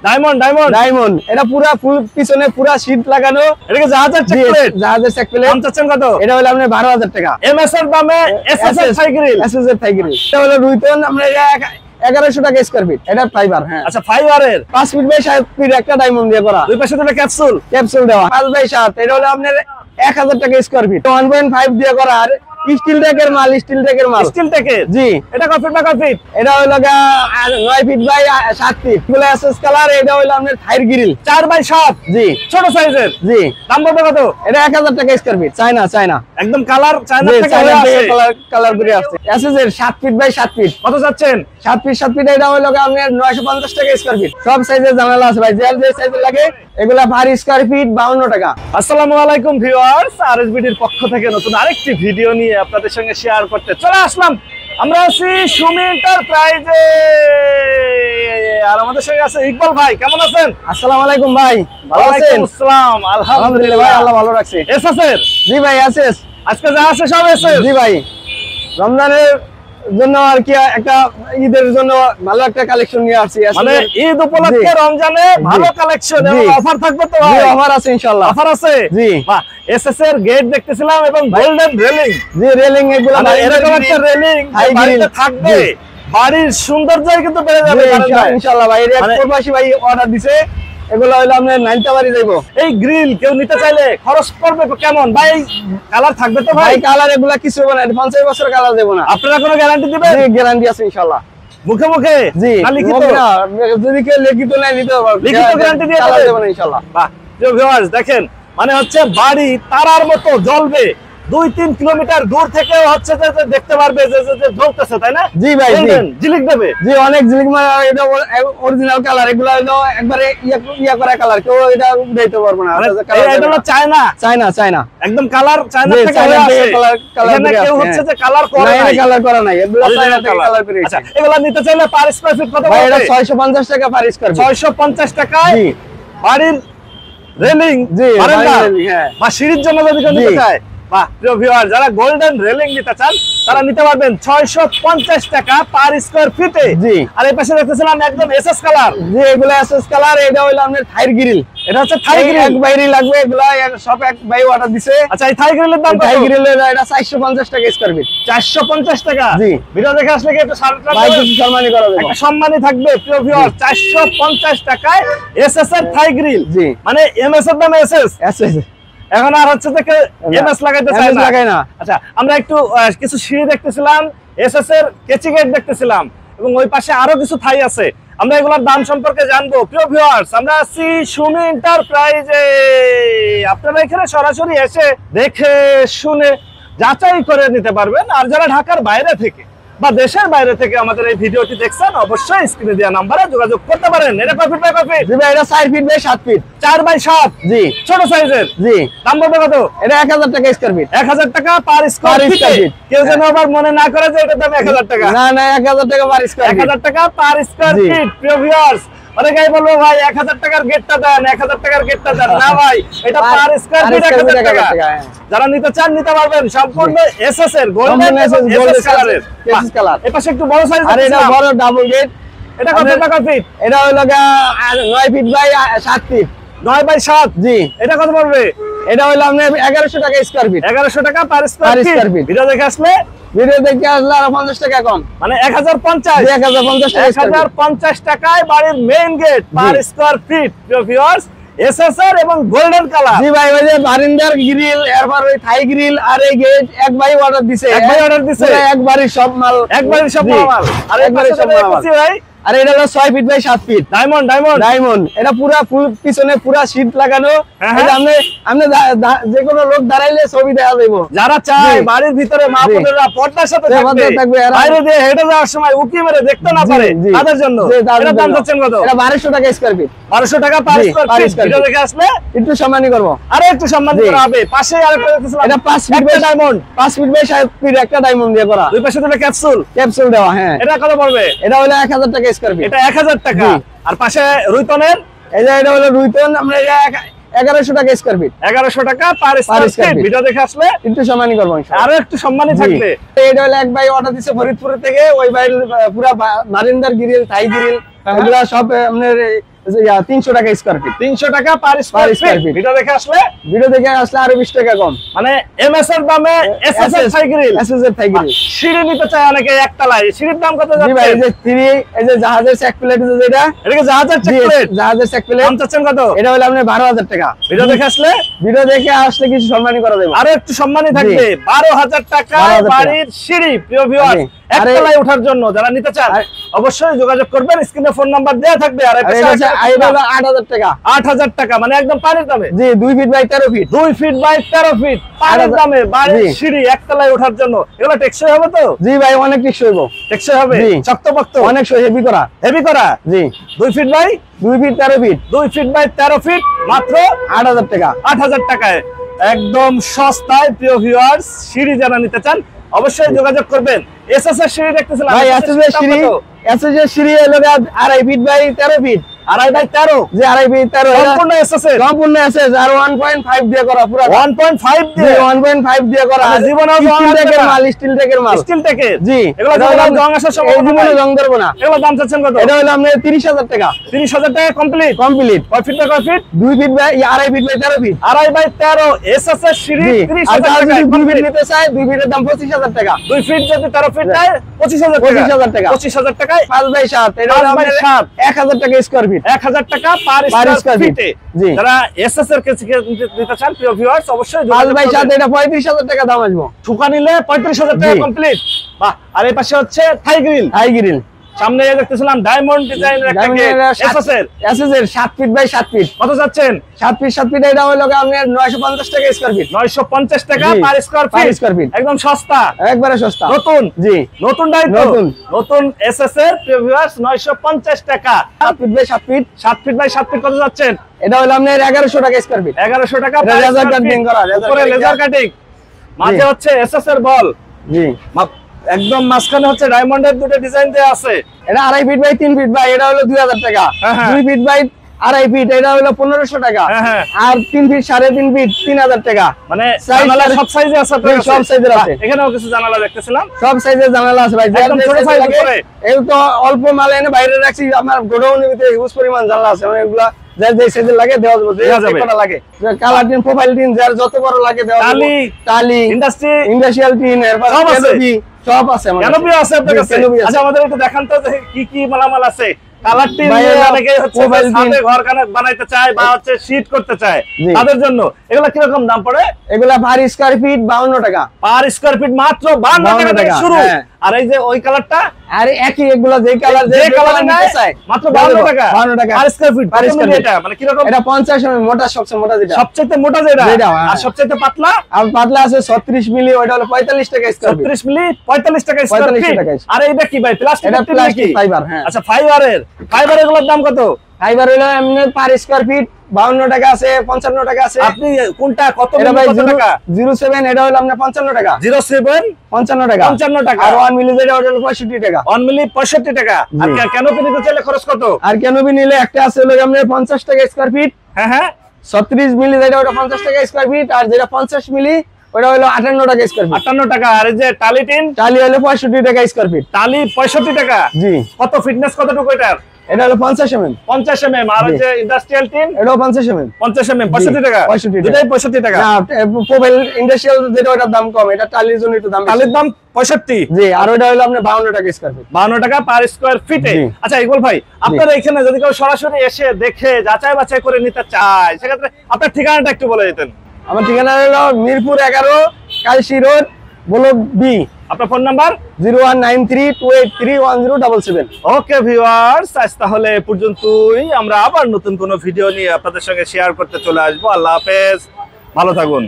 Diamond diamond diamond, এটা পুরা ফুল পিছনে পুরা শীট লাগানো। এটা কি জাহাজের চেক প্লেট? জাহাজের চেক প্লেট। দাম চাচ্ছেন কত? এটা হলো আপনার 12,000 টাকা। এমএস এর দামে এসএস এর থাই গ্রিল। এসএস এর থাই গ্রিল। এটা হলো রুইতন, আমরা 1100 টাকা স্কয়ার ফিট। এটা ফাইবার। হ্যাঁ, আচ্ছা, ফাইবারের 5 ফিট বাই 7 ফিট একটা ডায়মন্ড দিয়ে করা। দুই পাশে দুটো ক্যাপসুল দেওয়া 5 বাই 7। এটা হলো আপনার 1000 টাকা স্কয়ার ফিট। 1.5 দিয়ে করা। আর স্টিল ট্যাকের মাল, স্টিল ট্যাকের মাল। স্টিল ট্যাকের? জি। এটা কত ফিট বাই কত ফিট? এটা হলো 9 ফিট বাই 7 ফিট। এগুলো এসএস কালার। এটা হলো আপনার থাইর গ্রিল 4 বাই 7। জি, ছোট সাইজের। জি। দাম কত কত? এটা 1000 টাকা স্কয়ার ফিট। চায়না একদম কালার চায়না থেকে চায়না হয়ে থেকে আসে। কালার করে আসছে। এসএস এর 7 ফিট বাই 7 ফিট। কত যাচ্ছেন? 7 ফিট এটা হলো আপনার 950 টাকা স্কয়ার ফিট। সব সাইজের জানালা আছে ভাই, যে সাইজের লাগে এগুলা পার স্কয়ার ফিট 52 টাকা। আসসালামু আলাইকুম ভিউয়ার্স, আরএসবিডির পক্ষ থেকে নতুন আরেকটি ভিডিও নিয়ে আপনাদের সঙ্গে শেয়ার করতে চলে আসলাম। আমরা আছি সুমি এন্টারপ্রাইজে, আর আমাদের সঙ্গে আছে ইকবাল ভাই। কেমন আছেন? আসসালামু আলাইকুম ভাই, ভালো আছেন? ওয়ালাইকুম আসসালাম। আলহামদুলিল্লাহ ভাই, আল্লাহ ভালো রাখছে। এসএস এর? জি ভাই, এসএস। আজকে যা আছে সব এসএস? জি ভাই, রমজানের জন্য আর কি একটা ঈদের জন্য ভালো একটা কালেকশন নিয়ে আসছি। মানে ঈদ উপলক্ষে রমজানে ভালো কালেকশন এবং অফার থাকবে তো ভাই? অফার আছে ইনশাআল্লাহ। অফার আছে? জি। বাহ, এসএস এর গেট দেখতেছিলাম এবং গোল্ডেন রেলিং। জি, রেলিং এগুলো মানে এরকম একটা রেলিং বাড়িতে থাকবে, বাড়ির সৌন্দর্যই কিন্তু বেড়ে যাবে ইনশাআল্লাহ ভাই। এর প্রবাসী ভাই অর্ডার দিছে, এগুলো হলো আপনার 9টা বাড়ি যাইবো। এই গ্রিল কেউ নিতে চাইলে খরচ পড়বে কেমন ভাই? কালার থাকবে তো ভাই? কালার এগুলা কিছু হবে না, 50 বছর কালার দেব না। আপনারা কোনো গ্যারান্টি দিবেন? জি, গ্যারান্টি আছে ইনশাআল্লাহ। মুখে মুখে? জি, লিখিত না, যদি কেউ লিখিত নাই নিতে পারবে, লিখিত গ্যারান্টি দিয়ে দেব না ইনশাআল্লাহ। বাহ, প্রিয় ভিউয়ার্স দেখেন, মানে হচ্ছে বাড়ি তারার মতো জ্বলবে। 2-3 কিলোমিটার দূর থেকে হচ্ছে যে দেখতে পারবে যে জ্বলতেছে, তাই না? জি ভাই, ঝিলিক দেবে। জি, অনেক ঝিলিক মারা। এটা অরিজিনাল কালার। এগুলো হলো একবারে ইয়া করা কালার, কেউ এটা উঠাইতে পারবে না। এটা হলো চায়না একদম কালার চায়না থেকে হয়ে আসে। এখানে কেউ হচ্ছে যে কালার করে নাই, কালার করা নাই, এগুলো চায়না থেকে কালার করে। আচ্ছা, এগুলা নিতে চাইলে পার স্কয়ার ফিট কত ভাই? পড়বে? এটা 650 টাকা পার স্কয়ার ফিট। 650 টাকায় জি, বাড়ির রেলিং, জি, বারান্দা হ্যাঁ, বা সিঁড়ির জন্য যদি কেউ নিতে চায়, বাহ, প্রিয় ভিউয়ার, যারা গোল্ডেন রেলিং নিতে চান তারা নিতে পারবেন 650 টাকা পার স্কয়ার ফিটে। জি। আর এই পাশে দেখতেছিলাম একদম এসএস কালার। জি, এগুলো এসএস কালার। এটা হলো আপনার থাইর গ্রিল। এটা হচ্ছে থাই গ্রিল। এক বাইরে লাগবে, এগুলা সব এক বাই অর্ডার দিছে। আচ্ছা, এই থাই গ্রিলের দাম কত? থাই গ্রিলের এটা 450 টাকা স্কয়ার ফিট। 450 টাকা? জি। ভিডিও দেখে আসলে কি একটু সারপ্রাইজ ভাই কিছু সম্মানই করা যাবে। একটা সম্মানই থাকবে প্রিয় ভিউয়ার। 450 টাকায় এসএস এর থাই গ্রিল। জি। মানে এমএস এর দাম এসএস। এসএস এখন আর হচ্ছে যে এমএস লাগাইতে চায় না। লাগাই না। আচ্ছা, আমরা একটু কিছু সিঁড়ি দেখতেছিলাম, এসএস এর কেচি গেট দেখতেছিলাম এবং ওই পাশে আরো কিছু থাই আছে। আমরা এগুলোর দাম সম্পর্কে জানবো। প্রিয় ভিউয়ার্স, আমরা আছি সুমি এন্টারপ্রাইজে। আপনারা এখানে সরাসরি এসে দেখে শুনে যাচাই করে নিতে পারবেন। আর যারা ঢাকার বাইরে থেকে বা দেশের বাইরে থেকে আমাদের এই ভিডিওটি দেখছেন, অবশ্যই স্ক্রিনে দেওয়া নম্বরে যোগাযোগ করতে পারেন। এটা কত ফিট বাই কত ফিট? জি ভাই, এটা 4 ফিট বাই 7 ফিট। 4 বাই 7। জি, ছোট সাইজের। জি। দাম কত কত? এটা 1000 টাকা স্কয়ার ফিট। 1000 টাকা পার স্কয়ার ফিট। কেউ যেন আবার মনে না করে যে এটার দাম 1000 টাকা। না না, 1000 টাকা পার স্কয়ার ফিট। 1000 টাকা পার স্কয়ার ফিট। প্রিয় ভিউয়ার্স, অনেকেই বলবো ভাই 1000 টাকার গেটটা দেন, 1000 টাকার গেটটা দেন। না ভাই, এটা পার স্কয়ার ফিট 1000 টাকা। যারা নিতে চান নিতে পারবেন। সম্পূর্ণ এসএস এর গোল্ডেন এসএস কালারের। SS colour. এই পাশে একটু বড় সাইজ। আর এটা বড় ডাবল গেট। এটা কত টাকা ফিট? এটা হলো 9 ফিট বাই 7 ফিট। 9 বাই 7। জি। এটা কত পড়বে? এটা হলো আপনার 1100 টাকা স্কয়ার ফিট। 1100 টাকা পার স্কয়ার ফিট। ভিডিও দেখে আসলে আর 50 টাকা কম, মানে 1050। 1050 টাকায় বাড়ির main gate per square feet. প্রিয় ভিউয়ার্স, এসএসআর এবং গোল্ডেন কালার। জি ভাই, ওই যে বারিন্দার গ্রিল, এরপর ওই থাই গ্রিল আর এই গেট একবারই অর্ডার দিছে। একবারই সব মাল। আর একবারই সব মাল ভাই। আর এটা হলো 6 ফিট বাই 7 ফিট। ডায়মন্ড এটা পুরা ফুল পিছনে পুরা শীট লাগানো। আপনি যে কোনো লোক দাঁড়াইলে ছবি দেখা যাবে। যারা চায় বাড়ির ভিতরে মা বোনেরা পর্দার সাথে থাকবে, বাইরে দিয়ে হেঁটে যাওয়ার সময় উকি মেরে দেখতে না পারে, তাদের জন্য এটার দাম যাচ্ছেন কত? এটা 1200 টাকা স্কয়ার ফিট। 1200 টাকা পার স্কয়ার ফিট। ভিডিও দেখে আসলে একটু সম্মানই করব। আরে একটু সম্মান করা হবে। পাশে আরেকটা দেখতেছিলাম, এটা 5 feet by diamond. 5 feet by 7 feet একটা ডায়মন্ড দিয়ে করা। দুই পাশে দুটো ক্যাপসুল দেওয়া। হ্যাঁ, এটা কত পড়বে? এটা হলো 1000 টাকা স্কয়ার ফিট। এটা 1000 টাকা। আর পাশে রুইতনের? এটা হলো রুইতন, আমরা 1100 টাকা স্কয়ার ফিট। 1100 টাকা পার স্কয়ার ফিট। ভিডিও দেখে আসলে একটু সম্মানই করব ইনশাআল্লাহ। আরো একটু সম্মানই থাকবে। এটা হলো এক ভাই অর্ডার দিছে ফরিদপুর থেকে। ওই ভাই পুরা বারিন্দার গ্রিল, থাই গ্রিল, এগুলা সব আপনার 300 টাকা স্কয়ার ফিট। 300 টাকা পার স্কয়ার ফিট। ভিডিও দেখে আসলে আরো 20 টাকা কম। মানে এমএস এর দামে এসএস এর থাই গ্রিল। সিঁড়ি নিতে চায় অনেকে একতলায়। সিঁড়ির দাম কত যাচ্ছে? জি ভাই, এই যে জাহাজের চেক প্লেট যেটা, এটা কি জাহাজের চেক প্লেট? জাহাজের চেক প্লেট। দাম চাচ্ছেন কত? এটা হলো আপনার 12,000 টাকা। ভিডিও দেখে আসলে কিছু সম্মানই করা যাবে। আরো একটু সম্মানই থাকবে। 12,000 টাকা বাড়ির সিঁড়ি। প্রিয় ভিউয়ার্স, একতলায় ওঠার জন্য যারা নিতে চান অবশ্যই যোগাযোগ করবেন, স্ক্রিনে ফোন নাম্বার দেয়া থাকবে। আর এটা হলো 8,000 টাকা। 8,000 টাকা, মানে একদম পানির দামে। জি, 2 feet by 13 feet. 2 feet by 13 feet পানির দামে বাড়ির সিঁড়ি একতলায় ওঠার জন্য। এগুলো টেকসই হবে তো? জি ভাই, অনেক টেকসই হবে। টেকসই হবে, শক্তপোক্ত, অনেক হেভি করা। জি। 2 feet by 2 feet 13 feet. 2 feet by 13 feet মাত্র 8,000 টাকা। 8,000 টাকায় একদম সস্তায়। প্রিয় ভিউয়ার্স, সিঁড়ি যারা নিতে চান অবশ্যই যোগাযোগ করবেন। এসএস এর সিঁড়ি দেখতেছিলাম ভাই, এসএস এর সিঁড়ি হলো 2.5 ফিট বাই 13 ফিট। 2.5 বাই 13। যে 2.5 বাই 13 সম্পূর্ণ এসএস এর। সম্পূর্ণ এসএস আর 1.5 দিয়ে করা পুরো। 1.5 দিয়ে 1.5 দিয়ে করা। জীবনে স্টিল টেকের মাল, স্টিল টেকের মাল। স্টিল টেকের। জি, এগুলো জং আসার সম্ভাবনা জীবনে জং ধরবে না। এগুলো দাম চাচ্ছেন কত? এটা হলো আপনার 30,000 টাকা। 30,000 টাকা কমপ্লিট। কয় ফিট বাই কয় feet? 2 feet by 2.5 feet by 13 feet. 2.5 by 13 SS এর সিঁড়ি 30,000 টাকা। 2 ফিট নিতে চাই, 2 ফিটের দাম 25,000 টাকা। 2 ফিট যদি 13 ফিট দেয় 25,000 টাকা। 25,000 টাকায় 5 বাই 7। এটা হলো 1,000 টাকা স্কয়ার ফিট। 1,000 টাকা পার স্কয়ার ফিটে। যারা এসএস এর কাছে নিতে চান প্রিয় ভিউয়ার্স অবশ্যই 5 বাই 7 এটা 35,000 টাকা দাম আসবে। ঠুকা নিলে 35,000 টাকা কমপ্লিট। বাহ। আর এই পাশে হচ্ছে থাই গ্রিল। সামনে দেখতেছিলাম ডায়মন্ড ডিজাইনের একটা গেট। এসএস এর 7 ফিট বাই 7 ফিট। কত যাচ্ছেন? 7 ফিট এটা হলো আপনার 950 টাকা স্কয়ার ফিট। 950 টাকা পার স্কয়ার ফিট। একদম সস্তা, একবারে সস্তা। নতুন। জি, নতুন নতুন এসএস এর ভিউয়ার্স 950 টাকা। 7 feet by 7 feet. 7 feet by 7 feet কত যাচ্ছেন? এটা হলো আপনার 1100 টাকা স্কয়ার ফিট। 1100 টাকা লেজার কাটিং করা। উপরে লেজার কাটিং, মাঝে হচ্ছে এসএস এর বল। জি, একদম মাঝখানে হচ্ছে ডায়মন্ডের দুটো ডিজাইন দেয়া আছে। এটা 2.5 ফিট বাই 3 ফিট ভাই, এটা হলো 2000 টাকা। 2 ফিট বাই 2.5 ফিট এটা হলো 1500 টাকা। আর 3 ফিট 3.5 ফিট 3000 টাকা। মানে জানালা সব সাইজে আছে আপনার কাছে? সব সাইজের আছে। এখানেও কিছু জানালা দেখতেছিলাম, সব সাইজের জানালা আছে ভাই। একদম ছোট সাইজ করে। এই তো অল্প মাল এনে বাইরে রাখছি, আমার গোডাউনের ভিতরে হিউজ পরিমাণ জানালা আছে। মানে এগুলা যার যে সাইজের লাগে দেওয়া যাবে, কত লাগে কালার টিন, প্রোফাইল টিন, যার যত বড় লাগে দেওয়া যাবে। টালি ইন্ডাস্ট্রিয়াল টিন, এরপর ক্যানোপি সব আছে। ক্যানোপি আছে আপনার কাছে? আচ্ছা, আমাদের একটু দেখান তো কি কি মালামাল আছে। কালার টিন অনেকে হচ্ছে ছাদে ঘর বানাইতে চায় বা হচ্ছে শীট করতে চায়, তাদের জন্য এগুলা কি রকম দাম পড়ে? এগুলা পার স্কয়ার ফিট 52 টাকা। পার স্কয়ার ফিট মাত্র 52 টাকা থেকে শুরু। আর এই যে ওই কালারটা, আরে একই এগুলা যে কালার নিতে চায় মাত্র 52 টাকা। 52 টাকা পার স্কয়ার ফিট। এটা মানে কি রকম? এটা 50 mm মোটা, সবচেয়ে মোটা যেটা, সবচেয়ে মোটা যেটা। আর সবচেয়ে পাতলা? আর পাতলা আছে 36 মিলি, ওটা হলো 45 টাকা স্কয়ার ফিট। 36 মিলি 45 টাকা স্কয়ার ফিট। আর এইটা কি ভাই, প্লাস্টিক? এটা প্লাস্টিক ফাইবার। হ্যাঁ, আচ্ছা, ফাইবারের এগুলোর দাম কত? ফাইবার হলো এমনি পার স্কয়ার ফিট 52 টাকা আছে, 55 টাকা আছে। আপনি কোনটা কত টাকা? 07 এটা হলো আপনার 55 টাকা। 07 55 টাকা। 55 টাকা। আর 1 মিলি যেটা ওটা হলো 65 টাকা। 1 মিলি 65 টাকা। আর ক্যানোপি নিতে চাইলে খরচ কত? আর ক্যানোপি নিলে একটা আছে হলো আপনার 50 টাকা স্কয়ার ফিট। হ্যাঁ, 36 মিলি যেটা ওটা 50 টাকা স্কয়ার ফিট। আর যেটা 50 মিলি ওটা হলো 58 টাকা স্কয়ার ফিট। 58 টাকা। আর এই যে টালি টিন? টালি হলো 65 টাকা স্কয়ার ফিট। টালি 65 টাকা। জি। কত ফিটনেস কতটুকু এটার? এটা হলো 50 mm। 50 mm। আর যে ইন্ডাস্ট্রিয়াল টিন? এটাও 50 mm। 50 mm 65 টাকা। 65 দুটাই 65 টাকা। না, প্রোফাইল ইন্ডাস্ট্রিয়াল যেটা ওটার দাম কম, এটা টালির জন্য একটু দাম বেশি। টালির দাম 65। জি। আর ওটা হলো আপনার 52 টাকা স্কয়ার ফিট। 52 টাকা পার স্কয়ার ফিটে। আচ্ছা ইকবাল ভাই, আপনারা এখানে যদি কেউ সরাসরি এসে দেখে যাচাই বাছাই করে নিতে চায়, সেক্ষেত্রে আপনার ঠিকানাটা একটু বলে দিতেন। আমার ঠিকানা হলো Mirpur 11 Kalshi road, block B. আপনার ফোন নাম্বার? 01932831077। ওকে ভিউয়ার্স, আজ তাহলে এ পর্যন্তই। আমরা আবার নতুন কোনো ভিডিও নিয়ে আপনাদের সঙ্গে শেয়ার করতে চলে আসবো। আল্লাহ হাফেজ, ভালো থাকুন।